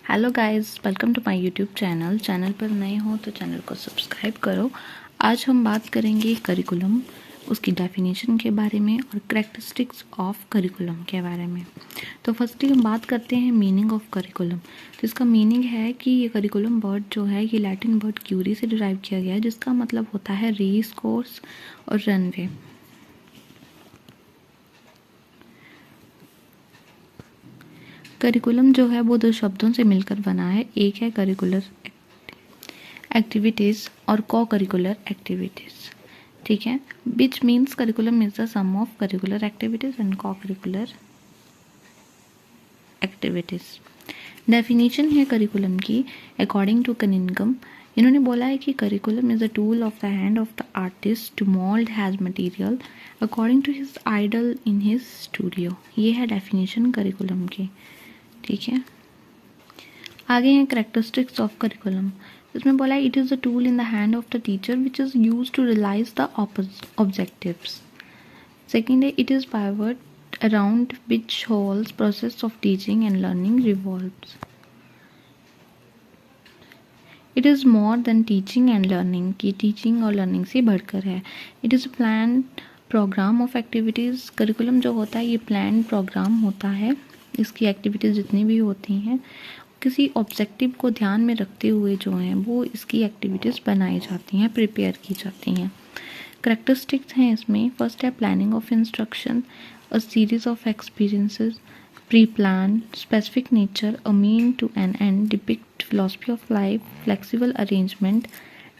Hello guys, welcome to my YouTube channel पर नए हो तो चैनल को सब्सक्राइब करो। आज हम बात करेंगे करिकुलम, उसकी डेफिनेशन के बारे में और करैक्टरिस्टिक्स ऑफ करिकुलम के बारे में। तो फर्स्टली हम बात करते हैं मीनिंग ऑफ करिकुलम। तो इसका मीनिंग है कि ये करिकुलम वर्ड जो है ये लैटिन वर्ड क्यूरी से डिराइव किया गया है, जिसका मतलब होता है रेस कोर्स और रनवे। करिकुलम जो है वो दो शब्दों से मिलकर बना है। एक है करिकुलर एक्टिविटीज़ और को करिकुलर एक्टिविटीज़, ठीक है, which means curriculum is the sum of curricular activities and co curricular activities. Definition है करिकुलम की अकॉर्डिंग टू कनिंगम। इन्होंने बोला है कि curriculum is a tool of the hand of the artist to mould has material according to his ideal in his studio. ये है definition curriculum की, ठीक है। आगे हैं करैक्टरिस्टिक्स ऑफ करिकुलम। इसमें बोला है it is a tool in the hand of the teacher which is use to realise the objectives. Second है it is powered around which whole process of teaching and learning revolves. It is more than teaching and learning, की teaching और learning से बढ़कर है। It is a plan programme of activities. Curriculum जो होता है ये प्लान प्रोग्राम होता है, इसकी एक्टिविटीज़ जितनी भी होती हैं किसी ऑब्जेक्टिव को ध्यान में रखते हुए जो हैं वो इसकी एक्टिविटीज़ बनाई जाती हैं, प्रिपेयर की जाती हैं। करैक्टरिस्टिक्स हैं इसमें, फर्स्ट है planning of instruction, a series of experiences, pre plan, specific nature, a mean to an end, depict philosophy of life, flexible arrangement,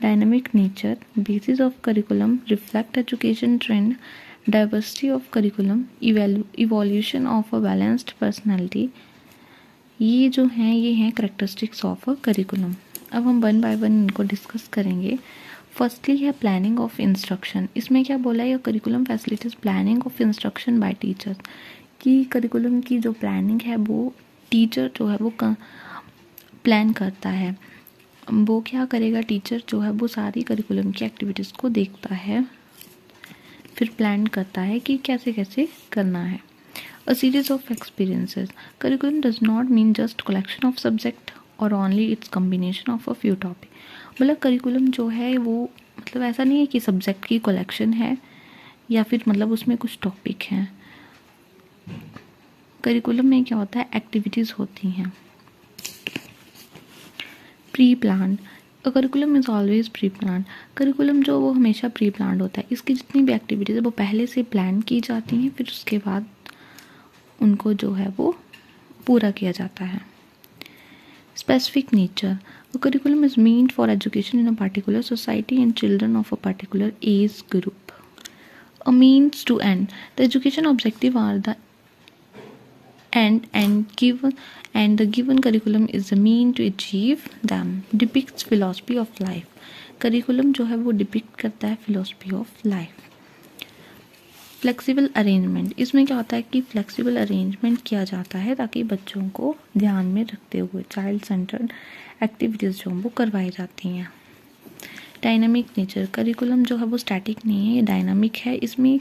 dynamic nature, basis of curriculum, reflect education trend, diversity of curriculum, evolution of a balanced personality. ये जो हैं ये हैं characteristics of a curriculum. अब हम one by one इनको discuss करेंगे। Firstly है प्लानिंग ऑफ इंस्ट्रक्शन। इसमें क्या बोला है, curriculum facilities planning of instruction bye teachers, कि करिकुलम की जो प्लानिंग है वो टीचर जो है वो प्लान करता है। वो क्या करेगा, टीचर जो है वो सारी करिकुलम की एक्टिविटीज़ को देखता है, फिर प्लान करता है कि कैसे कैसे करना है। A series of experiences. Curriculum does not mean just collection of subject or only its combination of a few topic. मतलब करिकुलम जो है वो मतलब ऐसा नहीं है कि सब्जेक्ट की कलेक्शन है या फिर मतलब उसमें कुछ टॉपिक हैं। करिकुलम में क्या होता है, एक्टिविटीज़ होती हैं। Pre plan, curriculum is always pre plan. Curriculum जो वो हमेशा प्री प्लान होता है, इसकी जितनी भी एक्टिविटीज़ है वो पहले से प्लान की जाती हैं, फिर उसके बाद उनको जो है वो पूरा किया जाता है। Specific nature, curriculum is meant for education in a particular society and children of a particular age group. A means to end, the education objective are the end and the given curriculum is the mean to achieve them. Depicts philosophy of life. curriculum जो है वो depict करता है philosophy of life. Flexible arrangement, इसमें क्या होता है कि फ्लेक्सिबल अरेंजमेंट किया जाता है ताकि बच्चों को ध्यान में रखते हुए चाइल्ड सेंटर्ड एक्टिविटीज़ जो वो करवाई जाती हैं। डायनामिक नेचर, करिकुलम जो है वो स्टैटिक नहीं है, ये डायनामिक है। इसमें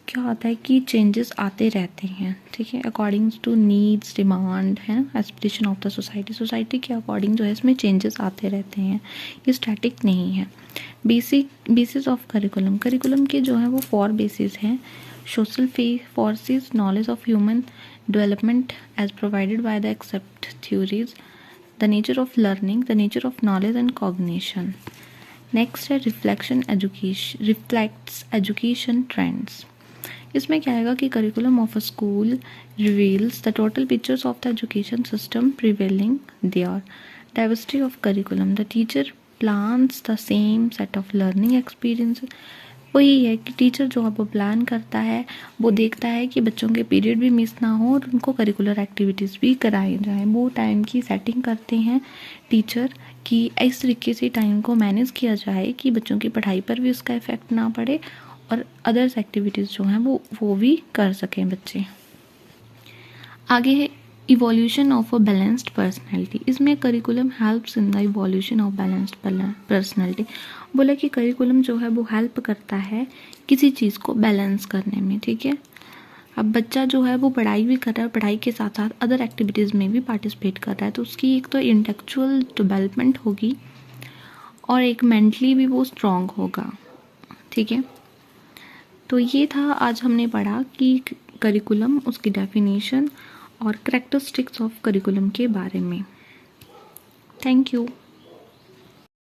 क्या होता है कि चेंजेस आते रहते हैं, ठीक है, अकॉर्डिंग टू नीड्स, डिमांड है, एस्पिरेशन ऑफ द सोसाइटी के अकॉर्डिंग जो है इसमें चेंजेस आते रहते हैं, ये स्टैटिक नहीं है। बेसिस ऑफ करिकुलम, करिकुलम के जो है वो 4 बेसिस हैं। Social forces, knowledge of human development as provided by the accept theories, the nature of learning, the nature of knowledge and cognition. Next है रिफ्लेक्ट्स एजुकेशन ट्रेंड्स। इसमें क्या आएगा कि curriculum of a school reveals the total pictures of the education system prevailing there. Diversity of curriculum, the teacher plans the same set of learning experiences. वही है कि teacher जो है वो प्लान करता है, वो देखता है कि बच्चों के पीरियड भी मिस ना हो और उनको करिकुलर एक्टिविटीज़ भी कराई जाए। वो टाइम की सेटिंग करते हैं टीचर कि इस तरीके से टाइम को मैनेज किया जाए कि बच्चों की पढ़ाई पर भी उसका इफ़ेक्ट ना पड़े और अदर्स एक्टिविटीज़ जो हैं वो भी कर सकें बच्चे। आगे है evolution of a balanced personality. इसमें curriculum helps in the evolution of balanced personality. बोला कि करिकुलम जो है वो हेल्प करता है किसी चीज़ को बैलेंस करने में, ठीक है। अब बच्चा जो है वो पढ़ाई भी कर रहा है, पढ़ाई के साथ साथ अदर एक्टिविटीज़ में भी पार्टिसिपेट कर रहा है, तो उसकी एक तो इंटेलेक्चुअल डेवलपमेंट होगी और एक मेंटली भी वो स्ट्रॉन्ग होगा। ठीक है, तो ये था आज हमने पढ़ा कि करिकुलम, उसकी डेफिनेशन और करैक्टरिस्टिक्स ऑफ करिकुलम के बारे में। Thank you.